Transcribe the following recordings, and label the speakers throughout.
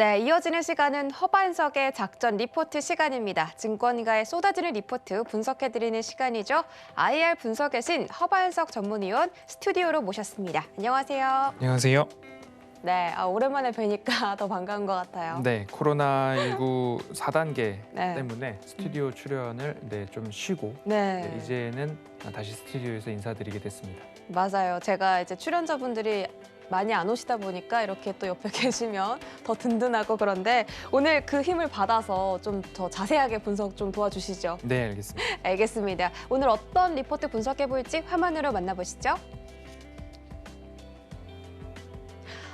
Speaker 1: 네, 이어지는 시간은 허반석의 작전 리포트 시간입니다. 증권가에 쏟아지는 리포트 분석해드리는 시간이죠. IR 분석의 신 허반석 전문위원 스튜디오로 모셨습니다. 안녕하세요.
Speaker 2: 안녕하세요.
Speaker 1: 네, 오랜만에 뵈니까 더 반가운 것 같아요.
Speaker 2: 네, 코로나19 4단계
Speaker 1: 네.
Speaker 2: 때문에 스튜디오 출연을 좀 쉬고
Speaker 1: 네,
Speaker 2: 이제는 다시 스튜디오에서 인사드리게 됐습니다.
Speaker 1: 맞아요. 제가 이제 출연자분들이 많이 안 오시다 보니까 이렇게 또 옆에 계시면 더 든든하고 그런데 오늘 그 힘을 받아서 좀 더 자세하게 분석 좀 도와주시죠.
Speaker 2: 네, 알겠습니다.
Speaker 1: 알겠습니다. 오늘 어떤 리포트 분석해볼지 화면으로 만나보시죠.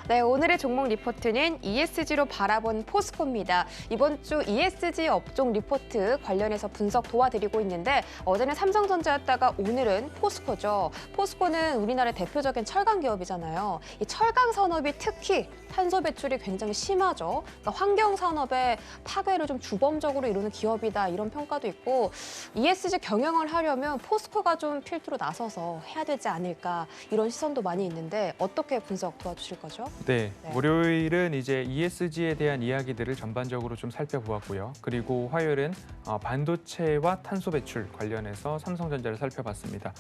Speaker 1: 네, 오늘의 종목 리포트는 ESG로 바라본 포스코입니다. 이번 주 ESG 업종 리포트 관련해서 분석 도와드리고 있는데 어제는 삼성전자였다가 오늘은 포스코죠. 포스코는 우리나라의 대표적인 철강 기업이잖아요. 이 철강 산업이 특히 탄소 배출이 굉장히 심하죠. 그러니까 환경 산업의 파괴를 좀 주범적으로 이루는 기업이다 이런 평가도 있고 ESG 경영을 하려면 포스코가 좀 필두로 나서서 해야 되지 않을까 이런 시선도 많이 있는데 어떻게 분석 도와주실 거죠?
Speaker 2: 네,
Speaker 1: 네.
Speaker 2: 월요일은 이제 ESG에 대한 이야기들을 전반적으로 좀 살펴보았고요. 그리고 화요일은 반도체와 탄소 배출 관련해서 삼성전자를 살펴봤습니다.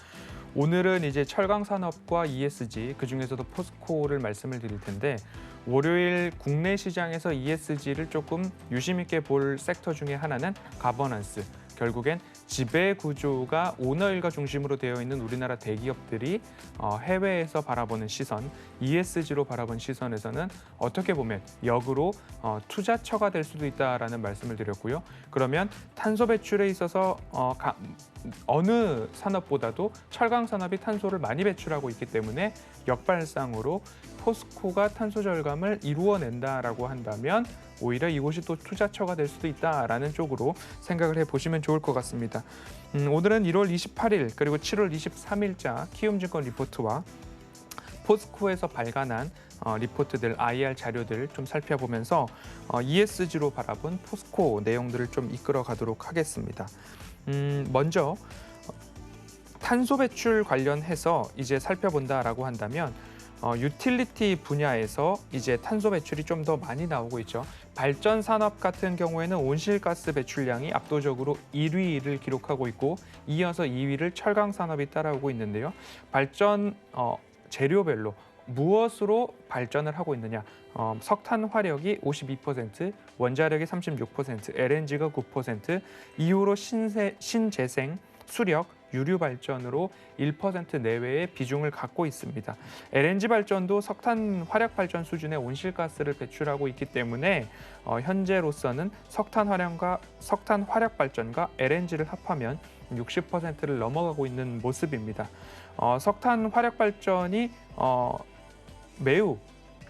Speaker 2: 오늘은 이제 철강 산업과 ESG, 그중에서도 포스코를 말씀을 드릴 텐데 월요일 국내 시장에서 ESG를 조금 유심 있게 볼 섹터 중에 하나는 가버넌스. 결국엔 지배 구조가 오너일가 중심으로 되어 있는 우리나라 대기업들이 해외에서 바라보는 시선, ESG로 바라본 시선에서는 어떻게 보면 역으로 투자처가 될 수도 있다라는 말씀을 드렸고요. 그러면 탄소 배출에 있어서 어느 산업보다도 철강 산업이 탄소를 많이 배출하고 있기 때문에 역발상으로 포스코가 탄소 절감을 이루어낸다라고 한다면 오히려 이곳이 또 투자처가 될 수도 있다라는 쪽으로 생각을 해보시면 좋을 것 같습니다. 오늘은 1월 28일 그리고 7월 23일자 키움증권 리포트와 포스코에서 발간한 리포트들, IR 자료들 좀 살펴보면서 ESG로 바라본 포스코 내용들을 좀 이끌어 가도록 하겠습니다. 먼저 탄소 배출 관련해서 이제 살펴본다라고 한다면 유틸리티 분야에서 이제 탄소 배출이 좀 더 많이 나오고 있죠. 발전 산업 같은 경우에는 온실가스 배출량이 압도적으로 1위를 기록하고 있고 이어서 2위를 철강 산업이 따라오고 있는데요. 발전 재료별로 무엇으로 발전을 하고 있느냐? 석탄 화력이 52%, 원자력이 36%, LNG가 9%, 이후로 신재생, 수력, 유류 발전으로 1% 내외의 비중을 갖고 있습니다. LNG 발전도 석탄 화력 발전 수준의 온실가스를 배출하고 있기 때문에 현재로서는 석탄 화력 발전과 LNG를 합하면 60%를 넘어가고 있는 모습입니다. 석탄 화력 발전이 매우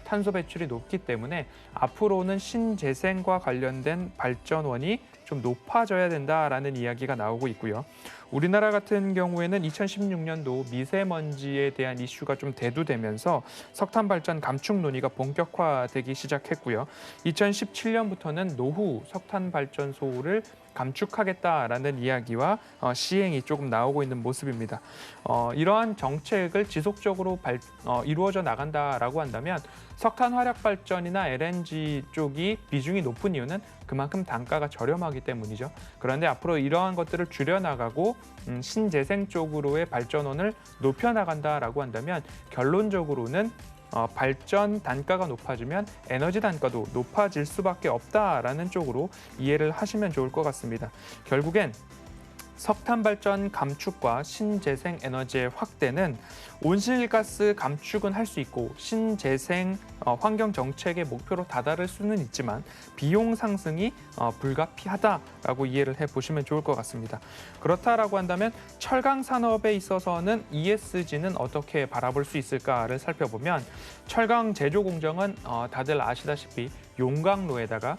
Speaker 2: 탄소 배출이 높기 때문에 앞으로는 신재생과 관련된 발전원이 좀 높아져야 된다라는 이야기가 나오고 있고요. 우리나라 같은 경우에는 2016년도 미세먼지에 대한 이슈가 좀 대두되면서 석탄 발전 감축 논의가 본격화되기 시작했고요. 2017년부터는 노후 석탄 발전소를 감축하겠다라는 이야기와 시행이 조금 나오고 있는 모습입니다. 이러한 정책을 지속적으로 이루어져 나간다라고 한다면 석탄 화력 발전이나 LNG 쪽이 비중이 높은 이유는 그만큼 단가가 저렴하기 때문이죠. 그런데 앞으로 이러한 것들을 줄여나가고 신재생 쪽으로의 발전원을 높여나간다라고 한다면 결론적으로는 발전 단가가 높아지면 에너지 단가도 높아질 수밖에 없다라는 쪽으로 이해를 하시면 좋을 것 같습니다. 결국엔 석탄 발전 감축과 신재생 에너지의 확대는 온실가스 감축은 할 수 있고 신재생 환경 정책의 목표로 다다를 수는 있지만 비용 상승이 불가피하다라고 이해를 해보시면 좋을 것 같습니다. 그렇다라고 한다면 철강 산업에 있어서는 ESG는 어떻게 바라볼 수 있을까를 살펴보면 철강 제조 공정은 다들 아시다시피 용광로에다가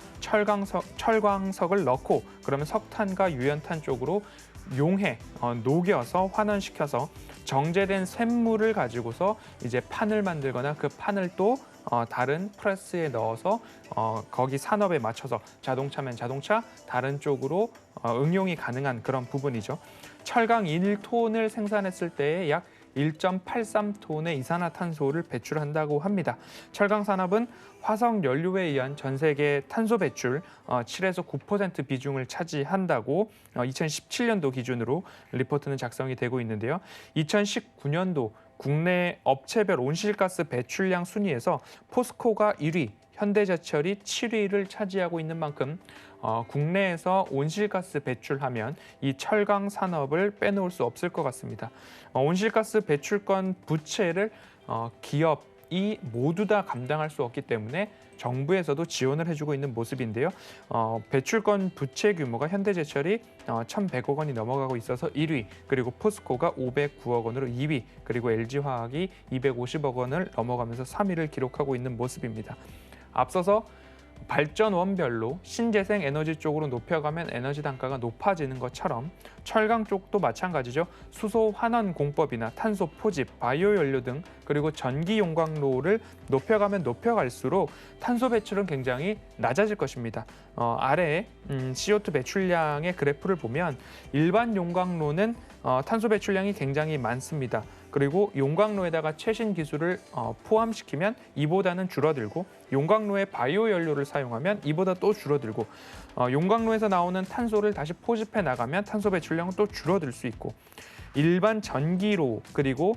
Speaker 2: 철광석을 넣고 그러면 석탄과 유연탄 쪽으로 용해, 녹여서 환원시켜서 정제된 쇳물을 가지고서 이제 판을 만들거나 그 판을 또 다른 프레스에 넣어서 거기 산업에 맞춰서 자동차면 자동차, 다른 쪽으로 응용이 가능한 그런 부분이죠. 철강 1톤을 생산했을 때에 약 1.83톤의 이산화탄소를 배출한다고 합니다. 철강 산업은 화석 연료에 의한 전 세계 탄소 배출 7에서 9% 비중을 차지한다고 2017년도 기준으로 리포트는 작성이 되고 있는데요. 2019년도 국내 업체별 온실가스 배출량 순위에서 포스코가 1위, 현대제철이 7위를 차지하고 있는 만큼 국내에서 온실가스 배출하면 이 철강 산업을 빼놓을 수 없을 것 같습니다. 온실가스 배출권 부채를 기업이 모두 다 감당할 수 없기 때문에 정부에서도 지원을 해주고 있는 모습인데요. 배출권 부채 규모가 현대제철이 1,100억 원이 넘어가고 있어서 1위, 그리고 포스코가 509억 원으로 2위, 그리고 LG화학이 250억 원을 넘어가면서 3위를 기록하고 있는 모습입니다. 앞서서 발전원별로 신재생 에너지 쪽으로 높여가면 에너지 단가가 높아지는 것처럼 철강 쪽도 마찬가지죠. 수소 환원 공법이나 탄소 포집, 바이오 연료 등 그리고 전기 용광로를 높여가면 높여갈수록 탄소 배출은 굉장히 낮아질 것입니다. 아래에 CO2 배출량의 그래프를 보면 일반 용광로는 탄소 배출량이 굉장히 많습니다. 그리고 용광로에다가 최신 기술을 포함시키면 이보다는 줄어들고, 용광로에 바이오 연료를 사용하면 이보다 또 줄어들고, 용광로에서 나오는 탄소를 다시 포집해 나가면 탄소 배출량은 또 줄어들 수 있고, 일반 전기로 그리고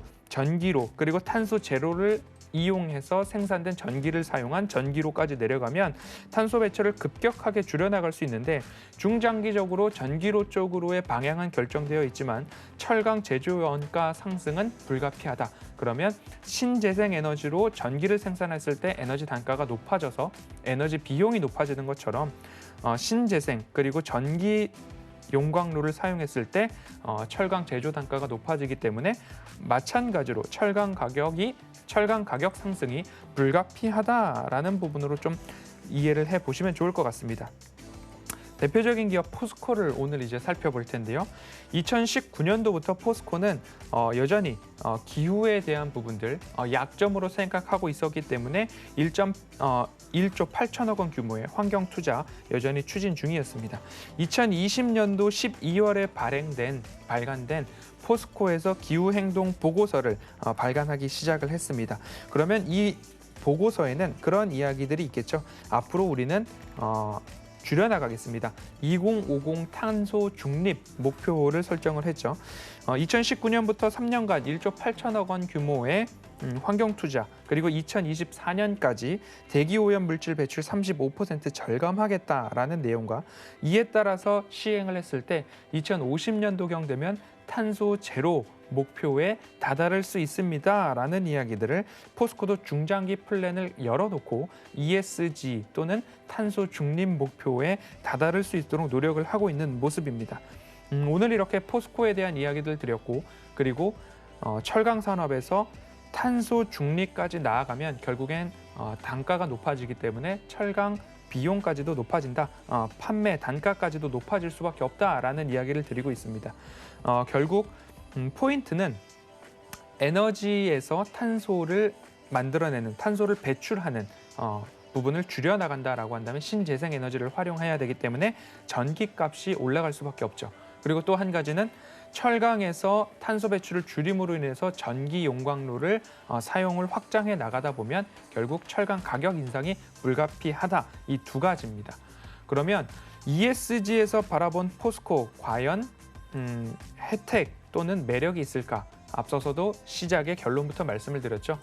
Speaker 2: 탄소 제로를 이용해서 생산된 전기를 사용한 전기로까지 내려가면 탄소 배출을 급격하게 줄여나갈 수 있는데, 중장기적으로 전기로 쪽으로의 방향은 결정되어 있지만 철강 제조 원가 상승은 불가피하다. 그러면 신재생 에너지로 전기를 생산했을 때 에너지 단가가 높아져서 에너지 비용이 높아지는 것처럼 신재생 그리고 전기 용광로를 사용했을 때 철강 제조 단가가 높아지기 때문에 마찬가지로 철강 가격 상승이 불가피하다라는 부분으로 좀 이해를 해보시면 좋을 것 같습니다. 대표적인 기업 포스코를 오늘 이제 살펴볼 텐데요. 2019년도부터 포스코는 여전히 기후에 대한 부분들 약점으로 생각하고 있었기 때문에 1조 8천억 원 규모의 환경 투자 여전히 추진 중이었습니다. 2020년도 12월에 발간된 포스코에서 기후행동 보고서를 발간하기 시작을 했습니다. 그러면 이 보고서에는 그런 이야기들이 있겠죠. 앞으로 우리는 줄여나가겠습니다. 2050 탄소 중립 목표를 설정을 했죠. 2019년부터 3년간 1조 8천억 원 규모의 환경 투자, 그리고 2024년까지 대기오염 물질 배출 35% 절감하겠다라는 내용과, 이에 따라서 시행을 했을 때 2050년도경 되면 탄소 제로 목표에 다다를 수 있습니다라는 이야기들을 포스코도 중장기 플랜을 열어놓고 ESG 또는 탄소 중립 목표에 다다를 수 있도록 노력을 하고 있는 모습입니다. 오늘 이렇게 포스코에 대한 이야기들 드렸고, 그리고 철강 산업에서 탄소 중립까지 나아가면 결국엔 단가가 높아지기 때문에 철강 비용까지도 높아진다, 판매 단가까지도 높아질 수밖에 없다라는 이야기를 드리고 있습니다. 결국 포인트는 에너지에서 탄소를 만들어내는, 탄소를 배출하는 부분을 줄여나간다라고 한다면 신재생 에너지를 활용해야 되기 때문에 전기값이 올라갈 수밖에 없죠. 그리고 또 한 가지는 철강에서 탄소 배출을 줄임으로 인해서 전기 용광로를 사용을 확장해 나가다 보면 결국 철강 가격 인상이 불가피하다. 이 두 가지입니다. 그러면 ESG에서 바라본 포스코 과연 혜택 또는 매력이 있을까? 앞서서도 시작의 결론부터 말씀을 드렸죠.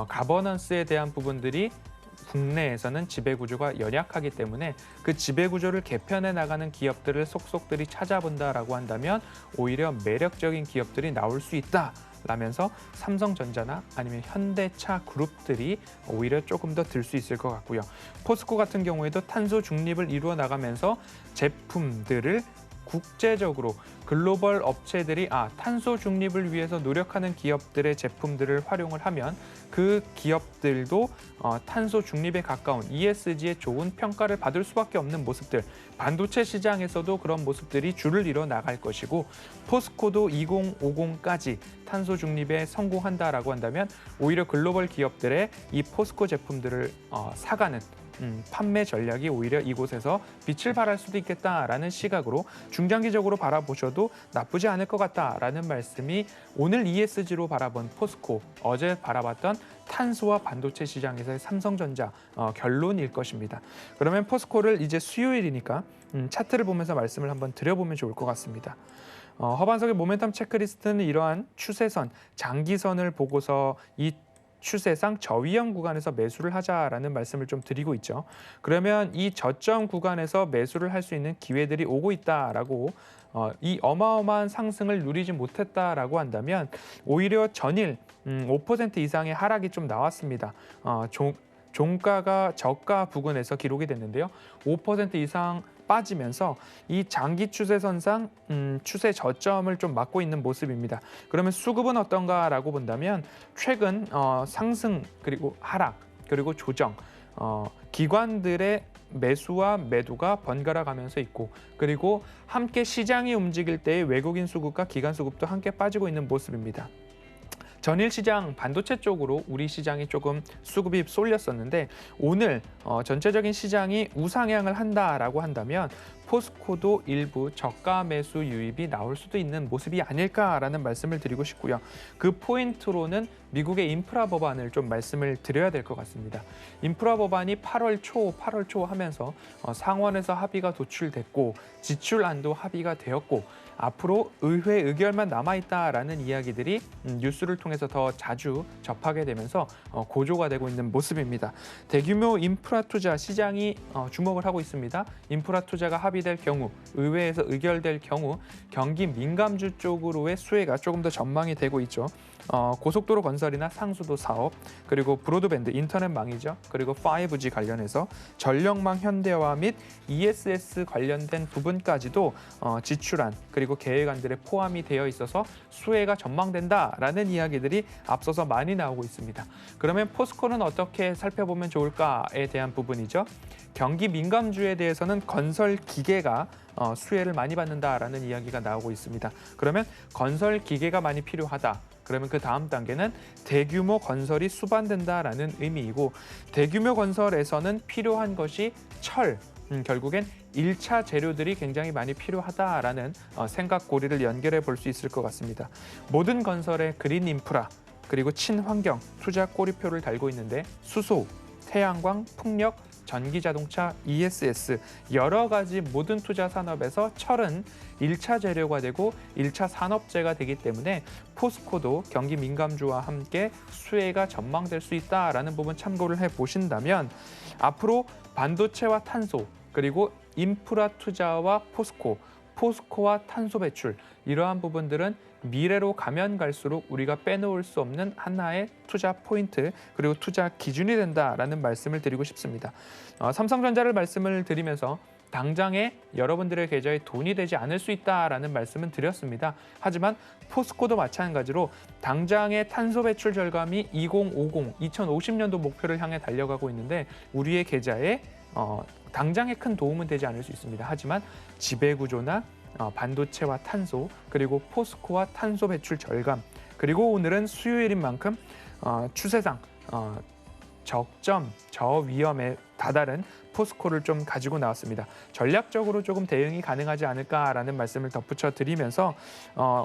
Speaker 2: 가버넌스에 대한 부분들이 국내에서는 지배구조가 연약하기 때문에 그 지배구조를 개편해 나가는 기업들을 속속들이 찾아본다라고 한다면 오히려 매력적인 기업들이 나올 수 있다라면서 삼성전자나 아니면 현대차 그룹들이 오히려 조금 더 들 수 있을 것 같고요. 포스코 같은 경우에도 탄소 중립을 이루어 나가면서 제품들을 국제적으로 글로벌 업체들이 탄소 중립을 위해서 노력하는 기업들의 제품들을 활용을 하면 그 기업들도 탄소 중립에 가까운 ESG에 좋은 평가를 받을 수밖에 없는 모습들, 반도체 시장에서도 그런 모습들이 줄을 이뤄 나갈 것이고, 포스코도 2050까지 탄소 중립에 성공한다라고 한다면 오히려 글로벌 기업들의 이 포스코 제품들을 사가는 판매 전략이 오히려 이곳에서 빛을 발할 수도 있겠다라는 시각으로 중장기적으로 바라보셔도 나쁘지 않을 것 같다라는 말씀이 오늘 ESG로 바라본 포스코, 어제 바라봤던 탄소와 반도체 시장에서의 삼성전자 결론일 것입니다. 그러면 포스코를 이제 수요일이니까 차트를 보면서 말씀을 한번 드려보면 좋을 것 같습니다. 허반석의 모멘텀 체크리스트는 이러한 추세선, 장기선을 보고서 이 추세상 저위험 구간에서 매수를 하자라는 말씀을 좀 드리고 있죠. 그러면 이 저점 구간에서 매수를 할 수 있는 기회들이 오고 있다라고 이 어마어마한 상승을 누리지 못했다라고 한다면 오히려 전일 5% 이상의 하락이 좀 나왔습니다. 종가가 저가 부근에서 기록이 됐는데요. 5% 이상 빠지면서 이 장기 추세선상 추세 저점을 좀 막고 있는 모습입니다. 그러면 수급은 어떤가라고 본다면 최근 상승 그리고 하락 그리고 조정 기관들의 매수와 매도가 번갈아 가면서 있고 그리고 함께 시장이 움직일 때의 외국인 수급과 기관 수급도 함께 빠지고 있는 모습입니다. 전일 시장 반도체 쪽으로 우리 시장이 조금 수급이 쏠렸었는데 오늘 전체적인 시장이 우상향을 한다라고 한다면 포스코도 일부 저가 매수 유입이 나올 수도 있는 모습이 아닐까라는 말씀을 드리고 싶고요. 그 포인트로는 미국의 인프라 법안을 좀 말씀을 드려야 될 것 같습니다. 인프라 법안이 8월 초 하면서 상원에서 합의가 도출됐고 지출안도 합의가 되었고 앞으로 의회 의결만 남아있다라는 이야기들이 뉴스를 통해서 더 자주 접하게 되면서 고조가 되고 있는 모습입니다. 대규모 인프라 투자 시장이 주목을 하고 있습니다. 인프라 투자가 합의될 경우, 의회에서 의결될 경우 경기 민감주 쪽으로의 수혜가 조금 더 전망이 되고 있죠. 고속도로 건설이나 상수도 사업, 그리고 브로드밴드, 인터넷망이죠. 그리고 5G 관련해서 전력망 현대화 및 ESS 관련된 부분까지도 지출안, 그리고 계획안들에 포함이 되어 있어서 수혜가 전망된다라는 이야기들이 앞서서 많이 나오고 있습니다. 그러면 포스코는 어떻게 살펴보면 좋을까에 대한 부분이죠. 경기 민감주에 대해서는 건설 기계가 수혜를 많이 받는다라는 이야기가 나오고 있습니다. 그러면 건설 기계가 많이 필요하다. 그러면 그 다음 단계는 대규모 건설이 수반된다라는 의미이고 대규모 건설에서는 필요한 것이 철, 결국엔 1차 재료들이 굉장히 많이 필요하다라는 생각고리를 연결해 볼 수 있을 것 같습니다. 모든 건설의 그린 인프라, 그리고 친환경, 투자 꼬리표를 달고 있는데 수소, 태양광, 풍력, 전기자동차, ESS 여러 가지 모든 투자 산업에서 철은 1차 재료가 되고 1차 산업재가 되기 때문에 포스코도 경기 민감주와 함께 수혜가 전망될 수 있다라는 부분 참고를 해보신다면 앞으로 반도체와 탄소 그리고 인프라 투자와 포스코와 탄소 배출 이러한 부분들은 미래로 가면 갈수록 우리가 빼놓을 수 없는 하나의 투자 포인트 그리고 투자 기준이 된다라는 말씀을 드리고 싶습니다. 삼성전자를 말씀을 드리면서 당장에 여러분들의 계좌에 돈이 되지 않을 수 있다라는 말씀은 드렸습니다. 하지만 포스코도 마찬가지로 당장의 탄소 배출 절감이 2050년도 목표를 향해 달려가고 있는데 우리의 계좌에 당장에 큰 도움은 되지 않을 수 있습니다. 하지만 지배구조나 반도체와 탄소 그리고 포스코와 탄소 배출 절감 그리고 오늘은 수요일인 만큼 추세상 적점, 저위험에 다다른 포스코를 좀 가지고 나왔습니다. 전략적으로 조금 대응이 가능하지 않을까라는 말씀을 덧붙여 드리면서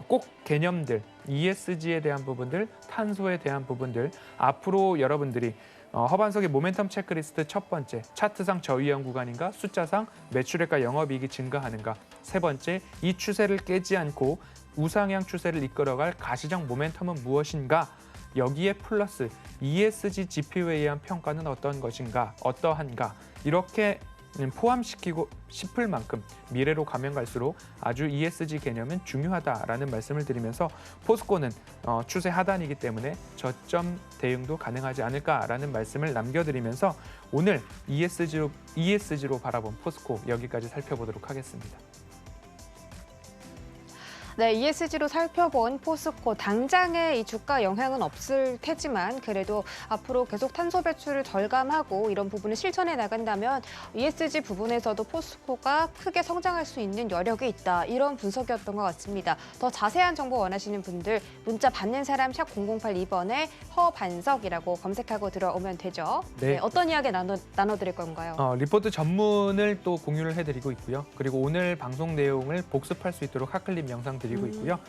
Speaker 2: 꼭 개념들, ESG에 대한 부분들, 탄소에 대한 부분들 앞으로 여러분들이 허반석의 모멘텀 체크리스트 첫 번째, 차트상 저위험 구간인가, 숫자상 매출액과 영업이익이 증가하는가, 세 번째, 이 추세를 깨지 않고 우상향 추세를 이끌어갈 가시적 모멘텀은 무엇인가, 여기에 플러스 ESG 지표에 의한 평가는 어떤 것인가, 어떠한가 이렇게 포함시키고 싶을 만큼 미래로 가면 갈수록 아주 ESG 개념은 중요하다라는 말씀을 드리면서 포스코는 추세 하단이기 때문에 저점 대응도 가능하지 않을까라는 말씀을 남겨드리면서 오늘 ESG로 바라본 포스코 여기까지 살펴보도록 하겠습니다.
Speaker 1: 네, ESG로 살펴본 포스코 당장의 이 주가 영향은 없을 테지만 그래도 앞으로 계속 탄소 배출을 절감하고 이런 부분을 실천해 나간다면 ESG 부분에서도 포스코가 크게 성장할 수 있는 여력이 있다. 이런 분석이었던 것 같습니다. 더 자세한 정보 원하시는 분들 문자 받는 사람 샵 0082번에 허반석이라고 검색하고 들어오면 되죠.
Speaker 2: 네.
Speaker 1: 어떤 이야기 나눠드릴 건가요?
Speaker 2: 리포트 전문을 또 공유를 해드리고 있고요. 그리고 오늘 방송 내용을 복습할 수 있도록 핫클립 영상 드리고 있고요.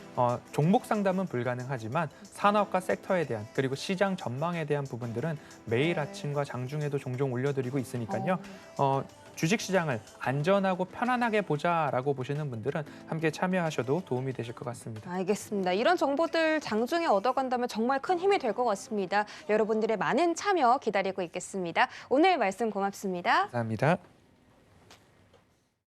Speaker 2: 종목 상담은 불가능하지만 산업과 섹터에 대한 그리고 시장 전망에 대한 부분들은 매일 아침과 장중에도 종종 올려드리고 있으니까요. 주식 시장을 안전하고 편안하게 보자라고 보시는 분들은 함께 참여하셔도 도움이 되실 것 같습니다.
Speaker 1: 알겠습니다. 이런 정보들 장중에 얻어간다면 정말 큰 힘이 될 것 같습니다. 여러분들의 많은 참여 기다리고 있겠습니다. 오늘 말씀 고맙습니다.
Speaker 2: 감사합니다.